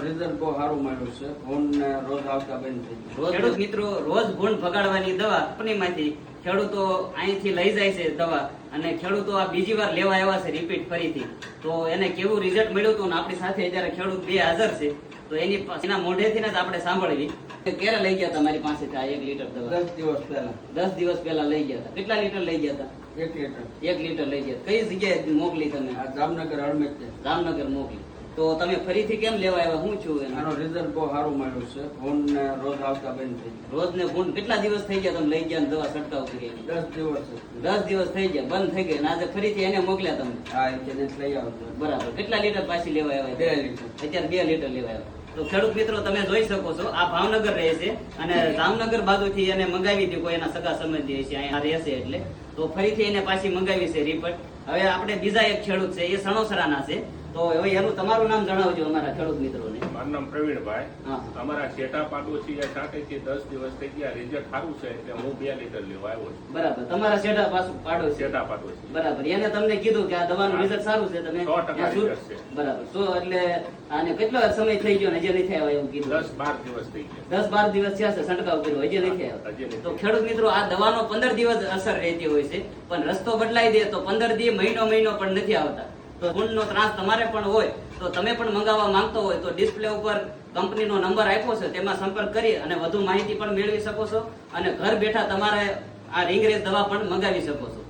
Result બહુ સારું મળ્યું છે. ભૂંડ ને રોજ આવતા બંધ થઈ ગયું. ખેડૂત મિત્રો રોજ ભૂંડ ભગાડવાની દવા કંપનીમાંથી ખેડૂતો અહીંથી લઈ જાય છે દવા, અને ખેડૂતો આ બીજી વાર લેવા આવ્યા છે રિપીટ ફરીથી. તો એને કેવું રિઝલ્ટ મળ્યું હતું ને આપણી સાથે અત્યારે ખેડૂત બે હાજર છે, તો એના મોઢેથી જ આપણે સાંભળવી. ક્યારે લઈ ગયા તમારી પાસેથી આ 1 લીટર દવા? 10 દિવસ પહેલા. 10 દિવસ પહેલા લઈ ગયા હતા. કેટલા લીટર લઈ ગયા હતા? 1 લીટર. 1 લીટર લઈ ગયા. કઈ જગ્યાએ મોકલી તમે? આ જામનગર હળમેજ છે. જામનગર મોકલી. તો તમે ફરીથી કેમ લેવા આવ્યા? શું છું એનું? આનો રિઝલ્ટ બહુ સારું મળ્યું છે. ભૂંડ ને રોજ આવતા બંધ થઈ ગયું. રોજ ને ભૂંડ કેટલા દિવસ થઈ ગયા તમે લઈ ગયા ને દવા છંટકાવ કરી? 10 દિવસ. 10 દિવસ થઈ ગયા, બંધ થઈ ગઈ, આજે ફરીથી એને મોકલ્યા તમે? હા, એને લઈ આવજો. બરાબર. કેટલા લીટર પાછી લેવા આવ્યા? 2 લીટર. અત્યારે 2 લીટર લેવા આવ્યા. તો ખેડૂત મિત્રો તમે જોઈ શકો છો, આ ભાવનગર રહે છે અને જામનગર બાજુથી એને મંગાવી હતી, કોઈ એના સગા સંબંધી છે અહીંયા રહેશે એટલે. તો ફરીથી એને પાછી મંગાવી છે રિપોર્ટ. હવે આપણે બીજા એક ખેડૂત છે, એ સણોસરાના છે. તો હવે એનું તમારું નામ જણાવજો અમારા ખેડૂત મિત્રોને. મારું નામ પ્રવીણભાઈ. હા. અમારા શેઠા પાડોશી છાંટેથી 10 દિવસ થઈ ગયા, રિઝલ્ટ સારું છે એટલે હું 2 લીટર લેવા આવ્યો છું. બરાબર. તમારા શેઠા પાછું પાડોશી? શેઠા પાડોશી. બરાબર. એને તમને કીધું કે આ દવાનું રિઝલ્ટ સારું છે, તમે 100% રિઝલ્ટ છે. બરાબર. તો એટલે આને કેટલો સમય થઈ ગયો ને હજી નથી આવ્યા એવું કીધું? 10-12 દિવસ થઈ ગયા. 10-12 દિવસ થયા છે છંટકાવ કર્યો, હજી નથી હજી આવ્યો. નથી. તો ખેડૂત મિત્રો આ દવાનો 15 દિવસ અસર રહેતી હોય છે, પણ રસ્તો બદલાઈ દે તો 15 દી મહિનો પણ નથી આવતા. તો ભૂંડનો ત્રાસ તમારે પણ હોય તો તમે પણ મંગાવવા માંગતો હોય તો ડિસ્પ્લે ઉપર કંપનીનો નંબર આપ્યો છે, તેમાં સંપર્ક કરી અને વધુ માહિતી પણ મેળવી શકો છો, અને ઘર બેઠા તમારે આ રિંગરેજ દવા પણ મંગાવી શકો છો.